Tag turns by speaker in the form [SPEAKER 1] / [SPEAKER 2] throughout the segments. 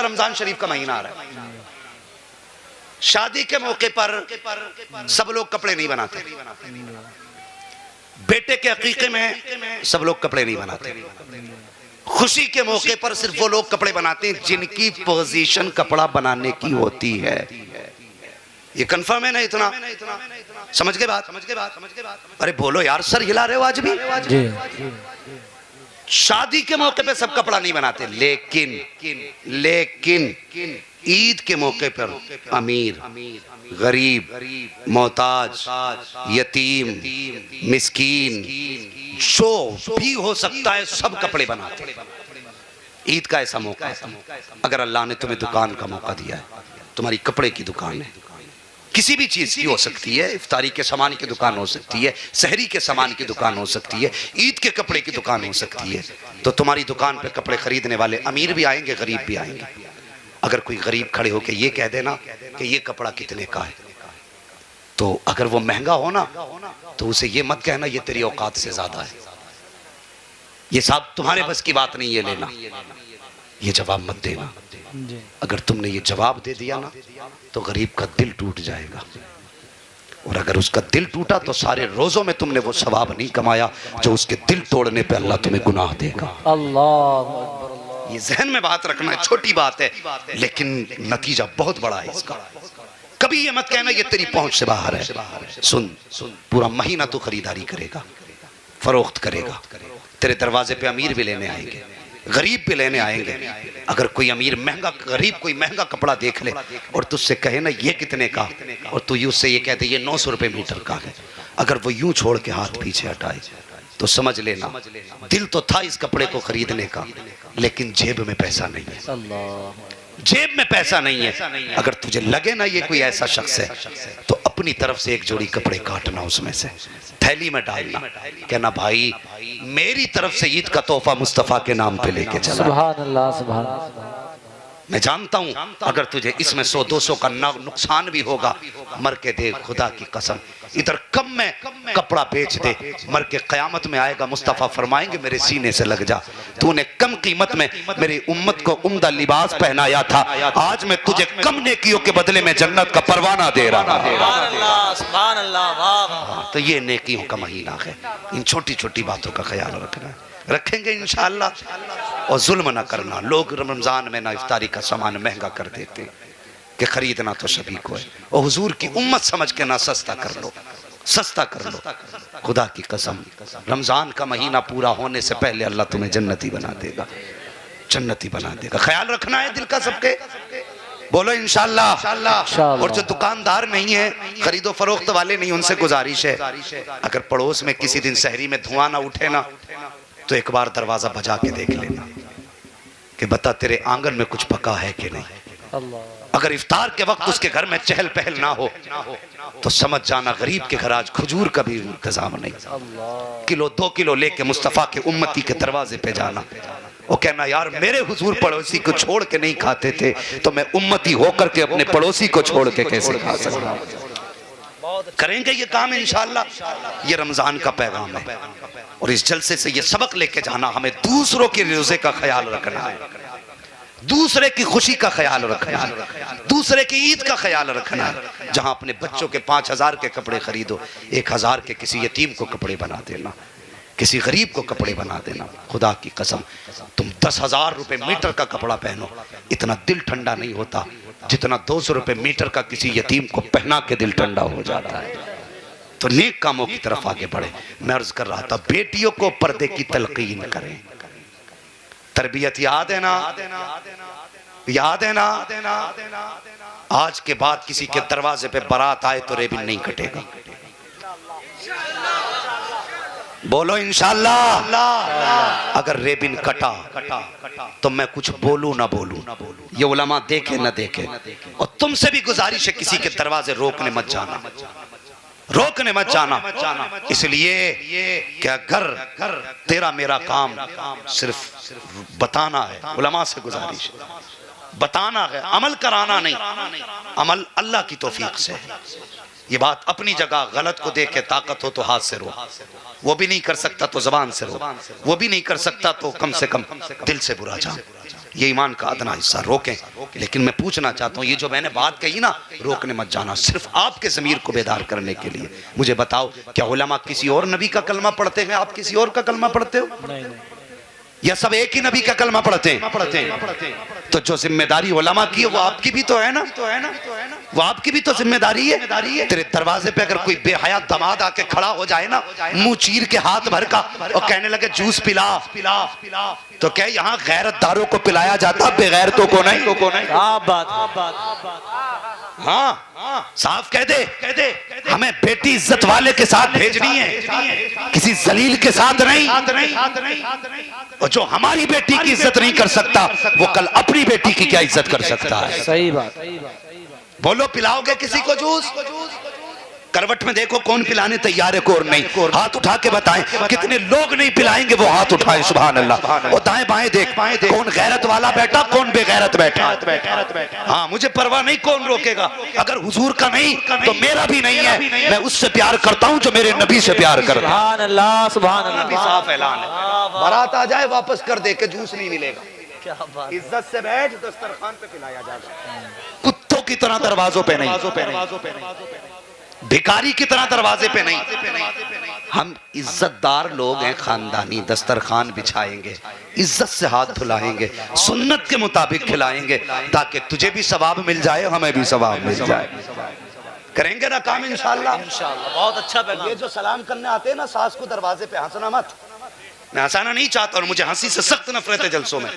[SPEAKER 1] रमजान शरीफ का महीना आ रहा है, शादी के मौके पर सब लोग कपड़े नहीं बनाते, बेटे के अकीके में सब लोग कपड़े नहीं बनाते, खुशी के मौके पर सिर्फ वो लोग कपड़े बनाते हैं जिनकी पोजीशन कपड़ा बनाने की होती है। ये कंफर्म है ना? इतना समझ के बात? अरे बोलो यार, सर हिला रहे हो आज भी? शादी के मौके पे सब कपड़ा नहीं बनाते, लेकिन ईद के मौके पर अमीर, गरीब, मोहताज, यतीम, मिस्कीन, जो भी हो सकता है सब कपड़े बनाते हैं। ईद का ऐसा मौका है, अगर अल्लाह ने तुम्हें दुकान का मौका दिया है, तुम्हारी कपड़े की दुकान है, किसी भी चीज की हो सकती है, इफ्तारी के सामान की दुकान हो सकती है, सहरी के सामान की दुकान हो सकती है, ईद के कपड़े की दुकान हो सकती है, तो तुम्हारी दुकान पे कपड़े खरीदने वाले अमीर भी आएंगे, गरीब भी आएंगे। अगर कोई गरीब खड़े होके ये कह देना कि ये कपड़ा कितने का है, तो अगर वो महंगा हो ना, तो उसे ये मत कहना ये तेरी औकात से ज्यादा है, ये साहब तुम्हारे बस की बात नहीं है लेना, ये जवाब मत देना। अगर तुमने ये जवाब दे दिया ना, तो गरीब का दिल टूट जाएगा, और अगर उसका दिल टूटा तो सारे रोजों में तुमने वो सवाब नहीं कमाया जो उसके दिल तोड़ने पे अल्लाह तुम्हें गुनाह देगा। अल्लाह, ये जहन में बात रखना है, छोटी बात है लेकिन नतीजा बहुत बड़ा है इसका। कभी ये मत कहना ये तेरी पहुंच से बाहर है। सुन, पूरा महीना तू खरीदारी करेगा, फरोख्त करेगा, तेरे दरवाजे पे अमीर भी लेने आएंगे, गरीब भी लेने आएंगे। अगर कोई अमीर महंगा, गरीब कोई महंगा कपड़ा देख ले और तुझसे कहे ना ये कितने का, और तू उससे ये कहते ये 900 रुपए मीटर का है, अगर वो यूं छोड़ के हाथ पीछे हटाए तो समझ लेना दिल तो था इस कपड़े को खरीदने का, लेकिन जेब में पैसा नहीं है, जेब में पैसा नहीं है। अगर तुझे लगे ना ये कोई ऐसा शख्स है, तो अपनी तरफ से एक जोड़ी कपड़े काटना, उसमें से थैली में डालना, कहना भाई मेरी तरफ से ईद का तोहफा मुस्तफा के नाम पे लेके चला। सुभान अल्लाह, सुभान अल्लाह। मैं जानता हूं अगर तुझे इसमें 100-200 का नुकसान भी होगा, मर के दे, खुदा की कसम इधर कम में कपड़ा बेच दे, मर के कयामत में आएगा मुस्तफा फरमाएंगे मेरे सीने से लग जा, तूने कम कीमत में मेरी उम्मत को उम्दा लिबास पहनाया था, आज मैं तुझे कम नेकियों के बदले में जन्नत का परवाना दे रहा हूं। तो ये नेकियों का महीना है, इन छोटी छोटी बातों का ख्याल रखना है, रखेंगे इंशाअल्लाह। और जुल्म ना करना, लोग रमजान में ना इफ्तारी का सामान महंगा कर देते कि खरीदना तो सभी को है, और हुजूर की उम्मत समझ के ना सस्ता कर लो, सस्ता कर लो। खुदा की कसम रमजान का महीना पूरा होने से पहले अल्लाह तुम्हें जन्नती बना देगा, जन्नती बना देगा। ख्याल रखना है दिल का सबके, बोलो इंशाअल्लाह। और जो दुकानदार नहीं है, खरीदो फरोख्त वाले नहीं, उनसे गुजारिश है अगर पड़ोस में किसी दिन सहरी में धुआं ना उठे ना, तो एक बार दरवाजा बजा के देख लेना कि बता तेरे आंगन में कुछ पका है कि नहीं। अगर इफ्तार के वक्त उसके घर में चहल पहल ना हो तो समझ जाना गरीब के घर आज खजूर का भी इंतजाम नहीं। किलो 2 किलो लेके मुस्तफा के उम्मती के दरवाजे पे जाना, वो कहना यार मेरे हुजूर पड़ोसी को छोड़ के नहीं खाते थे, तो मैं उम्मती होकर के अपने पड़ोसी को छोड़ के कैसे खा सकता। करेंगे ये काम इंशाअल्लाह। ये रमजान का पैगाम है, और इस जलसे से ये सबक लेके जाना, हमें दूसरों के रोजे का ख्याल रखना है, दूसरे की खुशी का ख्याल रखना है, दूसरे की ईद का ख्याल रखना है। जहां अपने बच्चों के 5000 के कपड़े खरीदो, 1000 के किसी यतीम को कपड़े बना देना, किसी गरीब को कपड़े बना देना। खुदा की कसम तुम 10,000 रुपए मीटर का कपड़ा पहनो, इतना दिल ठंडा नहीं होता जितना 200 रुपए मीटर का किसी यतीम को पहना के दिल ठंडा हो जाता है। तो नेक कामों की तरफ आगे बढ़े। मैं अर्ज कर रहा था बेटियों को पर्दे की तलकीन करें, तरबियत याद है ना, याद है ना। आज के बाद किसी के दरवाजे पे बारात आए तो रेबिन नहीं कटेगा, बोलो इंशाअल्लाह। अगर रेबिन कटा तो मैं कुछ बोलूं ना बोलूं, ये उलमा देखे ना देखे। और तुमसे भी गुजारिश है किसी के दरवाजे रोकने मत जाना, रोकने मत जाना, इसलिए कि अगर तेरा मेरा काम सिर्फ बताना है, उलमा से गुजारिश बताना है, अमल कराना नहीं। अमल अल्लाह की तौफीक से है। ये बात अपनी जगह, गलत को देख के ताकत हो तो हाथ से रो, वो भी नहीं कर सकता तो जबान से रो, वो भी नहीं कर सकता तो कम से कम दिल से बुरा जान। ये ईमान का अदना हिस्सा रोकें। लेकिन मैं पूछना चाहता हूँ, ये जो मैंने बात कही ना, रोकने मत जाना, सिर्फ आपके ज़मीर को बेदार करने के लिए। मुझे बताओ, क्या उलमा किसी और नबी का कलमा पढ़ते हैं, आप किसी और का कलमा पढ़ते हो? नहीं। या सब एक ही नबी का कलमा पढ़ते हैं? तो जो जिम्मेदारी उलमा की है वो आपकी भी तो है ना, वो आपकी भी तो जिम्मेदारी है। तेरे दरवाजे पे अगर कोई बेहया दमाद आके खड़ा हो जाए ना, मुंह चीर के हाथ भर का, और कहने लगे जूस पिला, तो क्या यहाँ गैरतदारों को पिलाया जाता, बेगैरतों को नहीं? हाँ, साफ कह दे, हमें बेटी इज्जत वाले के साथ भेजनी है, किसी जलील के साथ नहीं। और जो हमारी बेटी की इज्जत नहीं कर सकता, वो कल अपनी बेटी की क्या इज्जत कर सकता है?
[SPEAKER 2] सही बात।
[SPEAKER 1] बोलो, पिलाओगे किसी को जूस? करवट में देखो कौन पिलाने तैयार है, कौन नहीं। हाथ उठा के बताएं कितने लोग नहीं पिलाएंगे, वो हाथ उठाएं। सुभान अल्लाह। और दाएं बाएं देख, कौन गैरत वाला बैठा, कौन बेगैरत बैठा। हाँ, मुझे परवाह नहीं, कौन रोकेगा। अगर हुजूर का नहीं तो मेरा भी नहीं है। मैं उससे प्यार करता हूँ जो मेरे नबी से प्यार करता है।
[SPEAKER 2] सुभान अल्लाह, सुभान अल्लाह।
[SPEAKER 1] साफ ऐलान है, बारात आ जाए वापस कर दे के जूस नहीं मिलेगा। इज्जत से बैठ, दस्तरखान पे पिलाया जाएगा। कुत्तों की तरह दरवाजों पे नहीं, भिखारी की तरह दरवाजे पे नहीं। हम इज्जतदार लोग हैं, खानदानी, दस्तरखान बिछाएंगे, इज्जत से हाथ धुलाएंगे, सुन्नत के मुताबिक खिलाएंगे, ताकि तुझे भी सवाब मिल जाए, हमें भी सवाब मिल जाए। करेंगे ना काम इंशाल्लाह।
[SPEAKER 2] बहुत अच्छा पैगाम।
[SPEAKER 1] ये जो सलाम करने आते हैं ना सास को दरवाजे पे, हंसना मत। मैं हंसाना नहीं चाहता और मुझे हंसी से सख्त नफरत है जलसों में।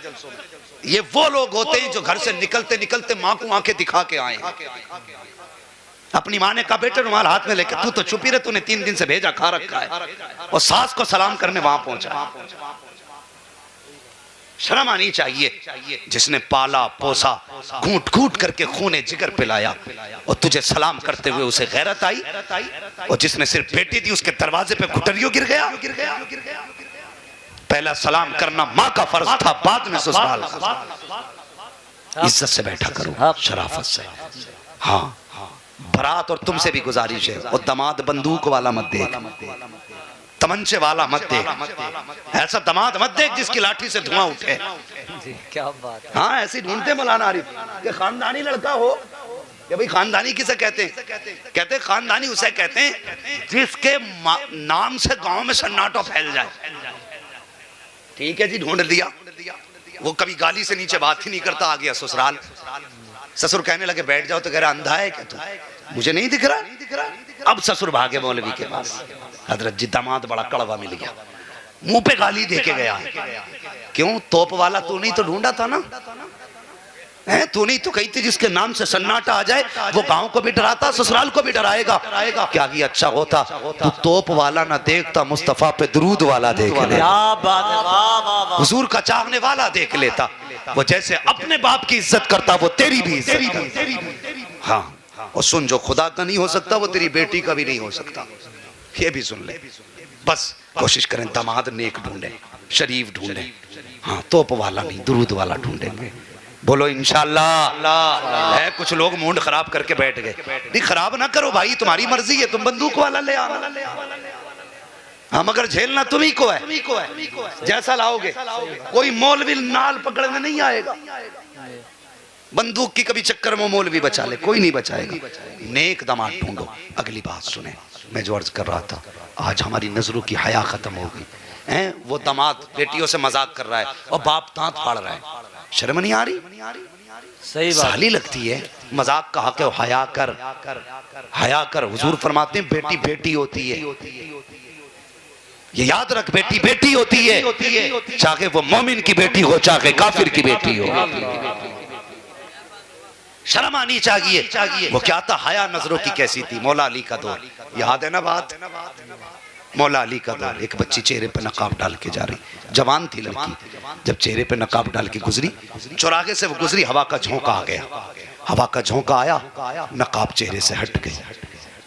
[SPEAKER 1] ये वो लोग होते हैं जो घर से निकलते निकलते माँ को आंखें दिखा के आए। अपनी माँ ने कहा बेटे रुमाल हाथ में लेकर, तू तो चुपी रहे, तूने 3 दिन से भेजा खा रखा है, और सास को सलाम करने वहां पहुंचा। शर्म आनी चाहिए। जिसने पाला पोसा, घूट घूट करके खूने जिगर पिलाया, और तुझे सलाम करते हुए उसे गैरत आई। और जिसने सिर्फ बेटी दी, उसके दरवाजे पे घुटरियों गिर गया। पहला सलाम करना माँ का फर्ज था, बाद में ससुराल का। इज्जत से बैठा करो, शराफत से। हाँ, बारात और तुमसे भी गुजारिश है, और दामाद बंदूक वाला मत देख, तमंचे वाला मत देख, ऐसा दामाद मत देख जिसकी लाठी से धुआं उठे।
[SPEAKER 2] क्या बात है।
[SPEAKER 1] हाँ, ऐसी ढूंढते मौलाना आरिफ कि खानदानी लड़का हो। या भाई खानदानी किसे कहते हैं? कहते खानदानी उसे कहते हैं जिसके नाम से गांव में सन्नाटा फैल जाए। ठीक है जी, ढूंढ लिया। वो कभी गाली से नीचे बात ही नहीं करता, आ गया ससुराल। ससुर कहने लगे बैठ जाओ, तो कह रहा अंधा है क्या तू, मुझे नहीं दिख रहा। अब ससुर भागे मौलवी के पास, हजरत जी दामाद बड़ा कड़वा मिल गया, मुंह पे गाली दे के गया। क्यों? तोप वाला तू नहीं तो ढूंढा था ना, है तू नहीं तो कही थी जिसके नाम से सन्नाटा आ जाए वो गांव को भी डराता, ससुराल को भी डराएगा। क्या ही अच्छा होता तू तोप वाला ना देखता, मुस्तफा पे दरूद वाला देख लेता, हुजूर का चाहने वाला देख लेता। वो जैसे अपने बाप की इज्जत करता, वो तेरी भी इज्जत। हाँ, और सुन, जो खुदा का नहीं हो सकता वो तेरी बेटी का भी नहीं हो सकता, ये भी सुन ले। बस कोशिश करें दामाद नेक ढूंढे, शरीफ ढूंढे। हाँ, तोप वाला नहीं, दरूद वाला ढूंढेंगे। बोलो इंशाल्लाह। है कुछ लोग मूड खराब करके बैठ गए। नहीं, खराब ना करो भाई, तुम्हारी मर्जी है, तुम बंदूक वाला ले आना, हम अगर झेलना तुम्ही को है, जैसा लाओगे। कोई मौलवी नाल पकड़ने नहीं आएगा। बंदूक की कभी चक्कर में मौलवी बचा ले, कोई नहीं बचाएगा। नेक दामाद ढूंढो। अगली बात सुने, मैं जो अर्ज कर रहा था, आज हमारी नजरों की हया खत्म हो गई है। वो दामाद बेटियों से मजाक कर रहा है और बाप दांत फाड़ रहा है, शर्म नहीं आ रही?
[SPEAKER 2] सही बात।
[SPEAKER 1] साली लगती है, मजाक कहा के हया कर, हया कर। हुजूर फरमाते हैं बेटी बेटी होती है, ये याद रख, बेटी बेटी होती है, चाहे वो मोमिन की बेटी हो चाहे काफिर की बेटी हो। शर्म आनी चाहिए। वो क्या था, हया नजरों की कैसी थी। मौला अली का दौर याद है ना बात? मौला अली का दौर, एक बच्ची चेहरे पे नकाब डाल के जा रही, जवान थी लड़की, जब चेहरे पे नकाब डाल के गुजरी, चौराहे से वो गुजरी, हवा का झोंका आ गया। हवा का झोंका आया, नकाब चेहरे से हट गई।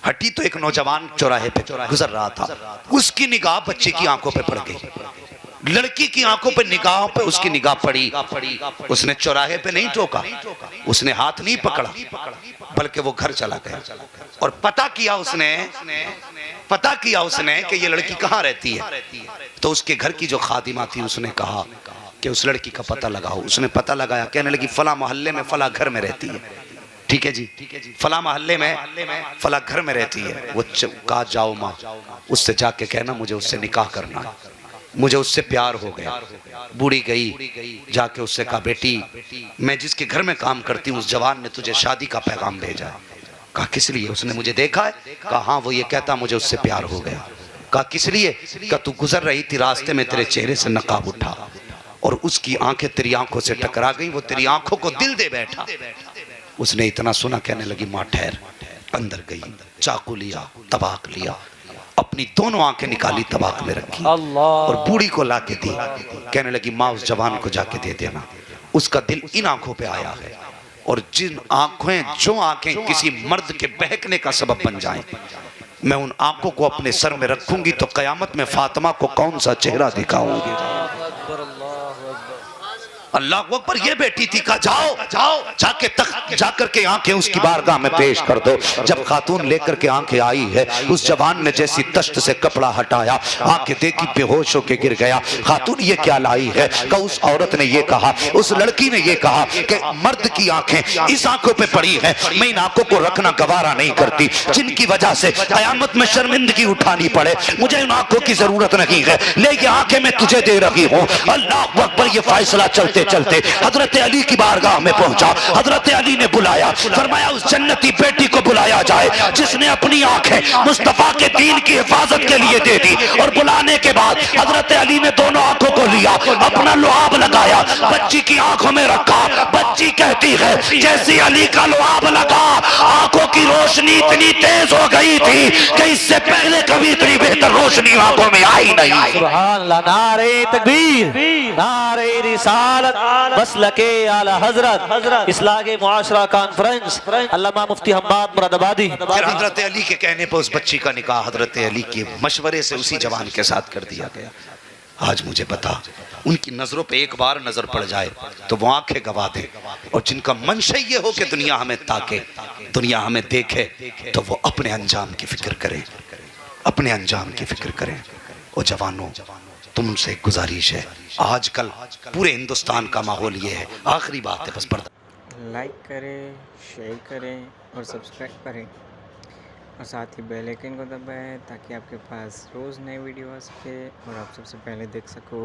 [SPEAKER 1] हटी तो एक नौजवान चौराहे पे गुजर रहा था, उसकी निगाह बच्चे की आंखों पे पड़ गई। लड़की की आंखों पे निगाहों पे उसकी निगाह पड़ी। उसने चौराहे पे नहीं टोका, उसने हाथ नहीं पकड़ा, बल्कि वो घर चला गया और पता किया उसने कि ये लड़की कहाँ रहती है। तो उसके घर की जो खादिमा थी उसने कहा कि उस लड़की का पता लगाओ। उसने पता लगाया, कहने लगी फला मोहल्ले में फला घर में रहती है। ठीक है जी, फला मोहल्ले में फला घर में रहती है। वो कहा जाओ माँ, उससे जाके कहना मुझे उससे निकाह करना है, मुझे उससे प्यार हो गया। बूढ़ी गई, जाके उससे कहा बेटी मैं जिसके घर में काम करती हूँ उस जवान ने तुझे शादी का पैगाम भेजा है। कहा किस लिए? उसने मुझे देखा है। कहा हाँ, वो ये कहता मुझे उससे प्यार हो गया। कहा किस लिए? कहा तू गुजर रही थी, रास्ते में तेरे चेहरे से नकाब उठा और उसकी आंखें तेरी आंखों से टकरा गई, वो तेरी आंखों को दिल दे बैठा। उसने इतना सुना, कहने लगी माँ ठहर। अंदर गई, चाकू लिया, तबाक लिया, अपनी दोनों आंखें निकाली, तबाक में रखी और बूढ़ी को लाके दी। कहने लगी माँ उस जवान को जाके दे देना, उसका दिल इन आंखों पे आया है। और जिन आंखें, जो आंखें किसी मर्द के बहकने का सबब बन जाएं, मैं उन आंखों को अपने सर में रखूंगी तो कयामत में फातिमा को कौन सा चेहरा दिखाऊंगी। अल्लाह अकबर। ये बेटी थी, कहा जाओ जाके तक जाकर के आंखें उसकी बारगाह में पेश कर दो। जब खातून लेकर के आंखें आई है, उस जवान ने जैसी तश्त से कपड़ा हटाया, आंखें देखी, बेहोश होके गिर गया। खातून ये क्या लाई है? कहा उस औरत ने ये कहा, उस लड़की ने ये कहा कि मर्द की आंखें इस आंखों पे पड़ी है, मैं इन आंखों को रखना गवारा नहीं करती, जिनकी वजह से कयामत में शर्मिंदगी उठानी पड़े। मुझे इन आंखों की जरूरत नहीं है, ले ये आंखें मैं तुझे दे रही हूँ। अल्लाह अकबर। ये फैसला चलते चलते हजरत अली की बारगाह में पहुंचा। हजरत अली ने बुलाया, फरमाया उस जन्नती बेटी को बुलाया जाए जिसने अपनी आंखें मुस्तफा के दीन की हिफाजत के लिए दे दी। और बुलाने के बाद हजरत अली ने दोनों आंखों को लिया, अपना लुआब लगाया, बच्ची की आंखों में रखा। बच्ची कहती है जैसे अली का लुआब लगा, आंखों की रोशनी इतनी तेज हो गई थी कि इससे पहले कभी इतनी बेहतर रोशनी आंखों में आई नहीं।
[SPEAKER 2] सुभान अल्लाह। नारे तकबीर, नारे रिसालत, मसलके आला हजरत, इस्लाह मुआशरा कॉन्फ्रेंस, अल्लामा मुफ्ती हम्माद मुरादाबादी।
[SPEAKER 1] फिर हजरत अली के कहने पर उस बच्ची का निकाह हजरत अली के मशवरे से उसी जवान के साथ कर दिया गया। आज मुझे बता, उनकी नजरों पे एक बार नजर पड़ जाए तो वो आंखें गवा दे, और जिनका मंशा ये हो कि दुनिया हमें ताके, दुनिया हमें देखे, तो वो अपने अंजाम की फिक्र करें, अपने अंजाम की फिक्र करें। और जवानों, तुमसे गुजारिश है, आजकल पूरे हिंदुस्तान का माहौल ये है। आखिरी बात है, बस पर्दा
[SPEAKER 3] लाइक करें, शेयर करें और सब्सक्राइब करें, और साथ ही बेल आइकन को दबाएं ताकि आपके पास रोज़ नई वीडियो आ सके और आप सबसे पहले देख सको।